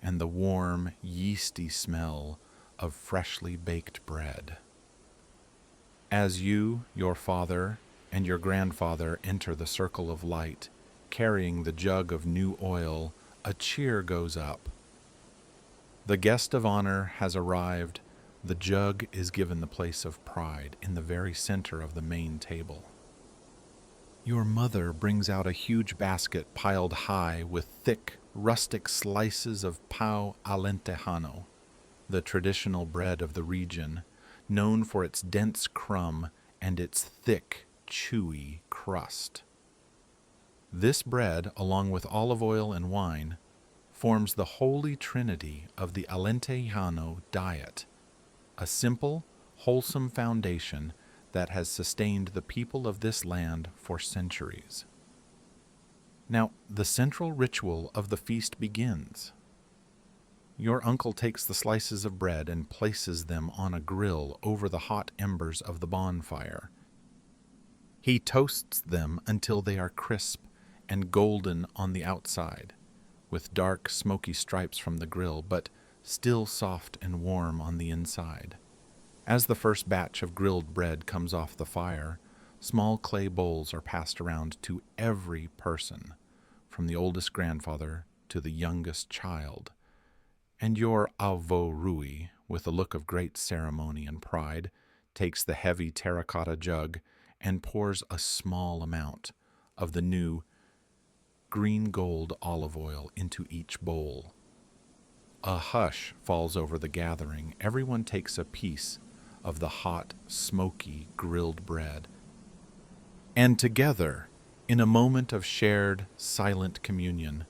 and the warm, yeasty smell of freshly baked bread. As you, your father, and your grandfather enter the circle of light, carrying the jug of new oil, a cheer goes up. The guest of honor has arrived. The jug is given the place of pride in the very center of the main table. Your mother brings out a huge basket piled high with thick, rustic slices of pão alentejano, the traditional bread of the region, known for its dense crumb and its thick, chewy crust. This bread, along with olive oil and wine, forms the holy trinity of the Alentejano diet, a simple, wholesome foundation that has sustained the people of this land for centuries. Now, the central ritual of the feast begins. Your uncle takes the slices of bread and places them on a grill over the hot embers of the bonfire. He toasts them until they are crisp and golden on the outside, with dark, smoky stripes from the grill, but still soft and warm on the inside. As the first batch of grilled bread comes off the fire, small clay bowls are passed around to every person, from the oldest grandfather to the youngest child. And your Avô Rui, with a look of great ceremony and pride, takes the heavy terracotta jug and pours a small amount of the new green gold olive oil into each bowl. A hush falls over the gathering. Everyone takes a piece of the hot, smoky, grilled bread. And together, in a moment of shared, silent communion,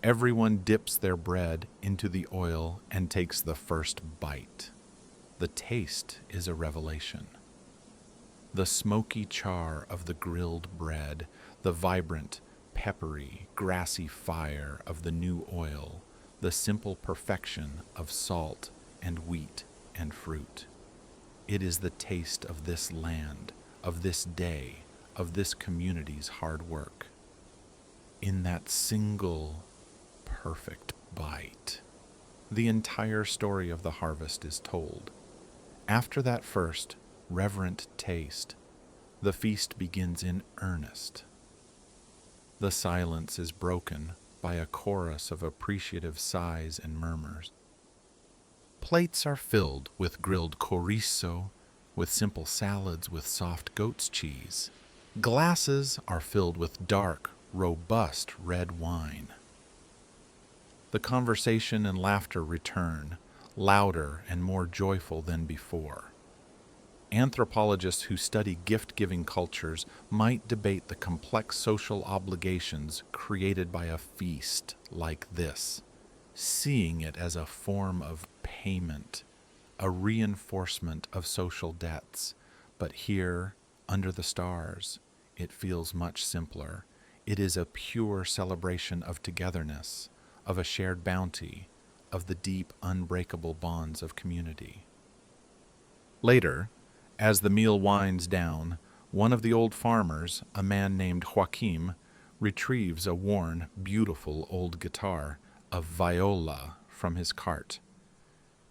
everyone dips their bread into the oil and takes the first bite. The taste is a revelation. The smoky char of the grilled bread, the vibrant, peppery, grassy fire of the new oil, the simple perfection of salt and wheat and fruit. It is the taste of this land, of this day, of this community's hard work. In that single, perfect bite, the entire story of the harvest is told. After that first, reverent taste, the feast begins in earnest. The silence is broken by a chorus of appreciative sighs and murmurs. Plates are filled with grilled chorizo, with simple salads with soft goat's cheese. Glasses are filled with dark, robust red wine. The conversation and laughter return, louder and more joyful than before. Anthropologists who study gift-giving cultures might debate the complex social obligations created by a feast like this, seeing it as a form of payment, a reinforcement of social debts. But here, under the stars, it feels much simpler. It is a pure celebration of togetherness, of a shared bounty, of the deep, unbreakable bonds of community. Later, as the meal winds down, one of the old farmers, a man named Joaquim, retrieves a worn, beautiful old guitar, a viola, from his cart.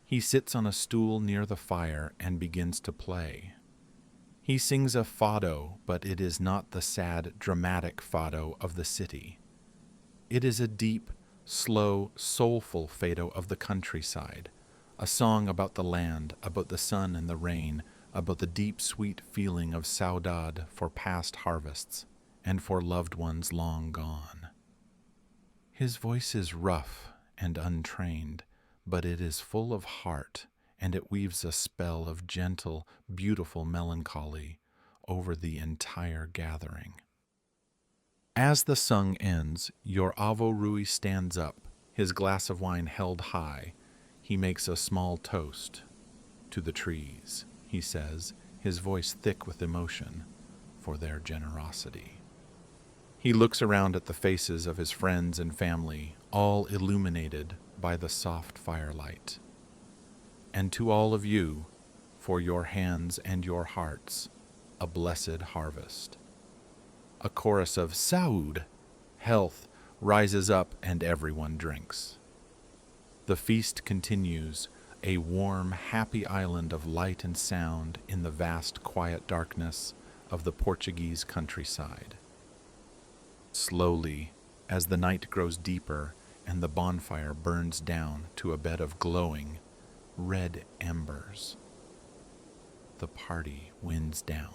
He sits on a stool near the fire and begins to play. He sings a fado, but it is not the sad, dramatic fado of the city. It is a deep, slow, soulful fado of the countryside, a song about the land, about the sun and the rain, about the deep, sweet feeling of saudade for past harvests and for loved ones long gone. His voice is rough and untrained, but it is full of heart, and it weaves a spell of gentle, beautiful melancholy over the entire gathering. As the song ends, your Avô Rui stands up, his glass of wine held high. He makes a small toast. To the trees, he says, his voice thick with emotion, for their generosity. He looks around at the faces of his friends and family, all illuminated by the soft firelight. And to all of you, for your hands and your hearts, a blessed harvest. A chorus of Saúde, health, rises up and everyone drinks. The feast continues, a warm, happy island of light and sound in the vast, quiet darkness of the Portuguese countryside. Slowly, as the night grows deeper and the bonfire burns down to a bed of glowing, red embers, the party winds down.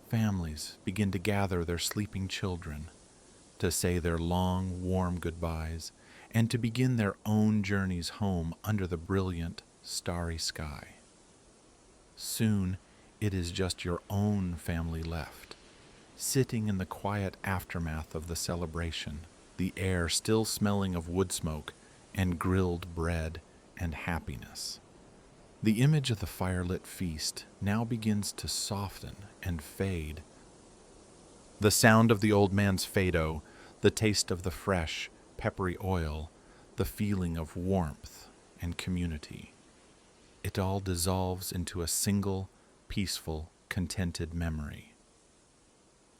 Families begin to gather their sleeping children, to say their long, warm goodbyes, and to begin their own journeys home under the brilliant, starry sky. Soon, it is just your own family left, sitting in the quiet aftermath of the celebration, the air still smelling of wood smoke and grilled bread and happiness. The image of the firelit feast now begins to soften and fade. The sound of the old man's fado, the taste of the fresh, peppery oil, the feeling of warmth and community. It all dissolves into a single, peaceful, contented memory.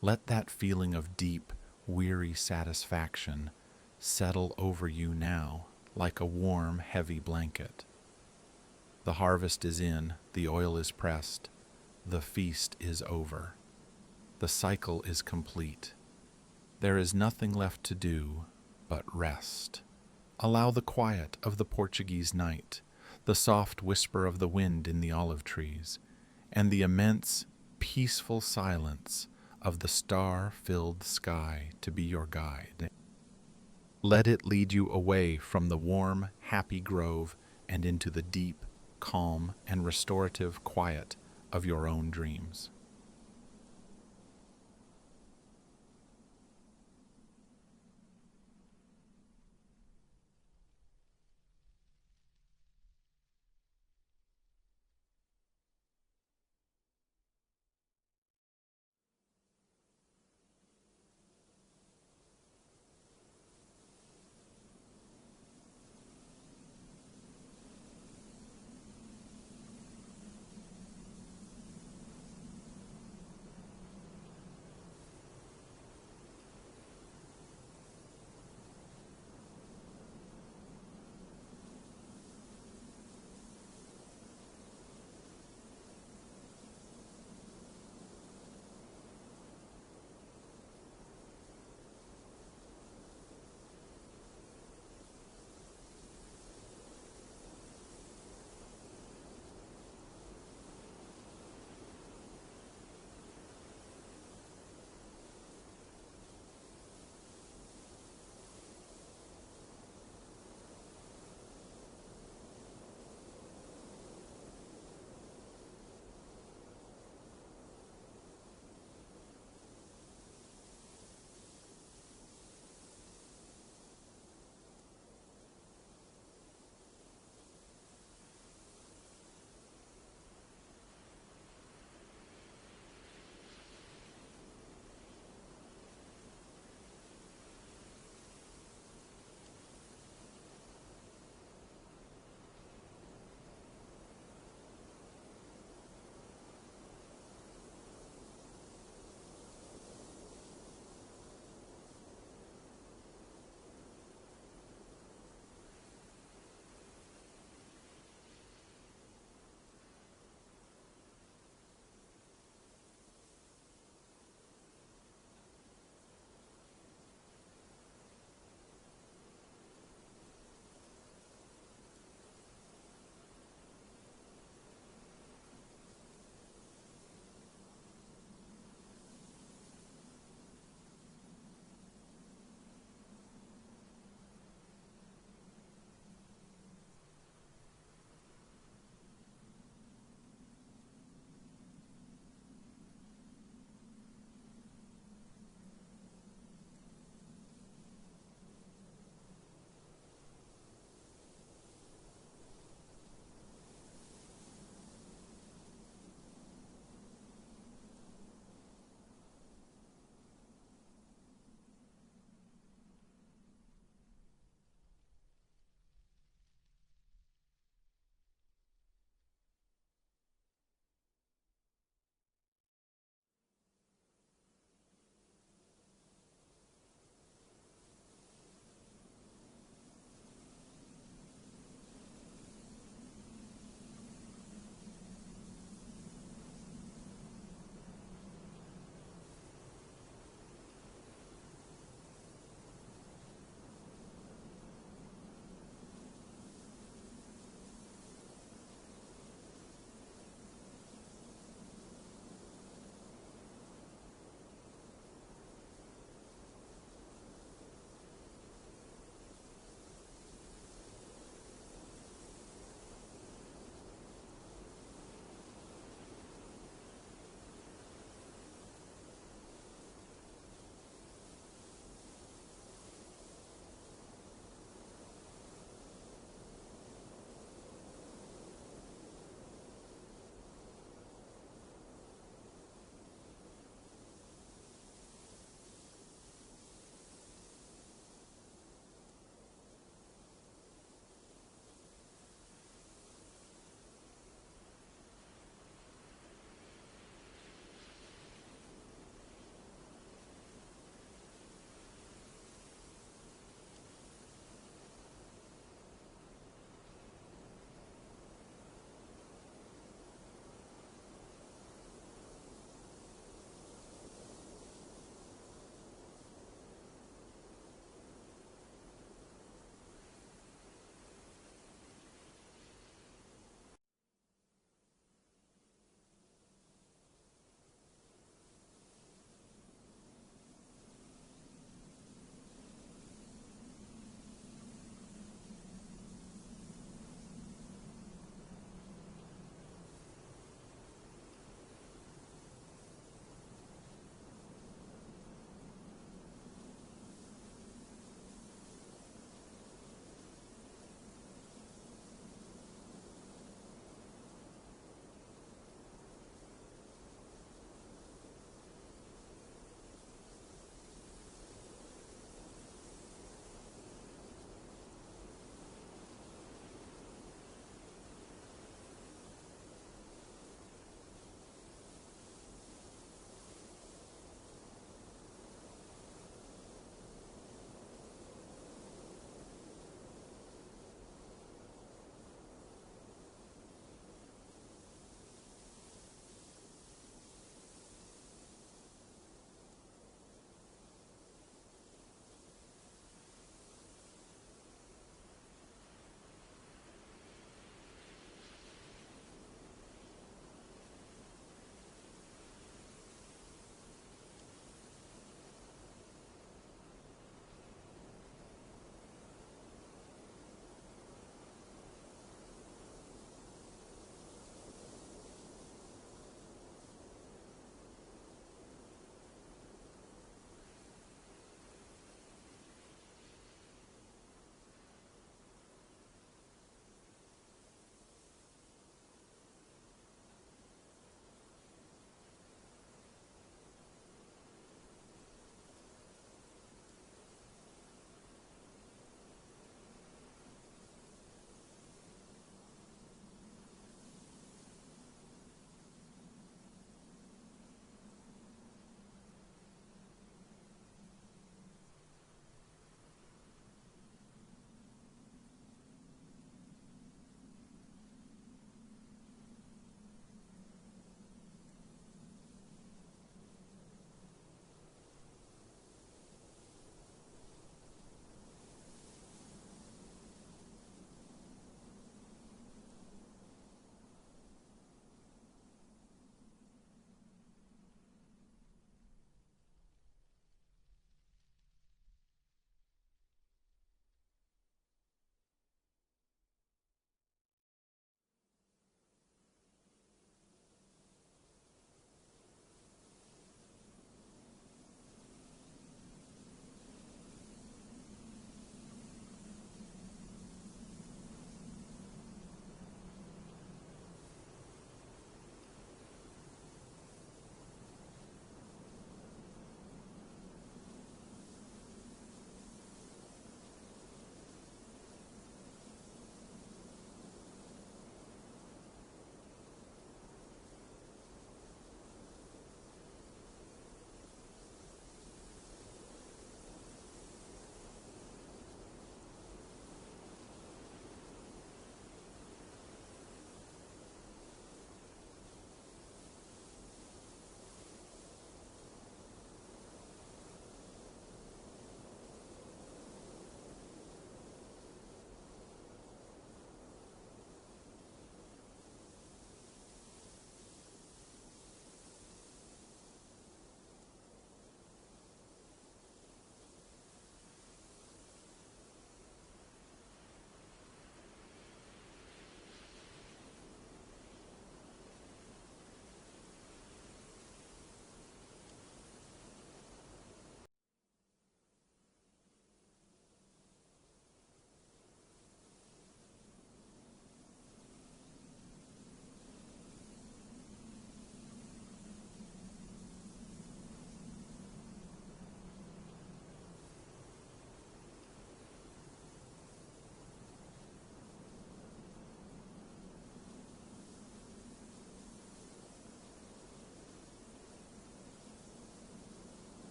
Let that feeling of deep, weary satisfaction settle over you now like a warm, heavy blanket. The harvest is in, the oil is pressed, the feast is over. The cycle is complete. There is nothing left to do but rest. Allow the quiet of the Portuguese night, the soft whisper of the wind in the olive trees, and the immense, peaceful silence of the star-filled sky to be your guide. Let it lead you away from the warm, happy grove and into the deep, calm, and restorative quiet of your own dreams.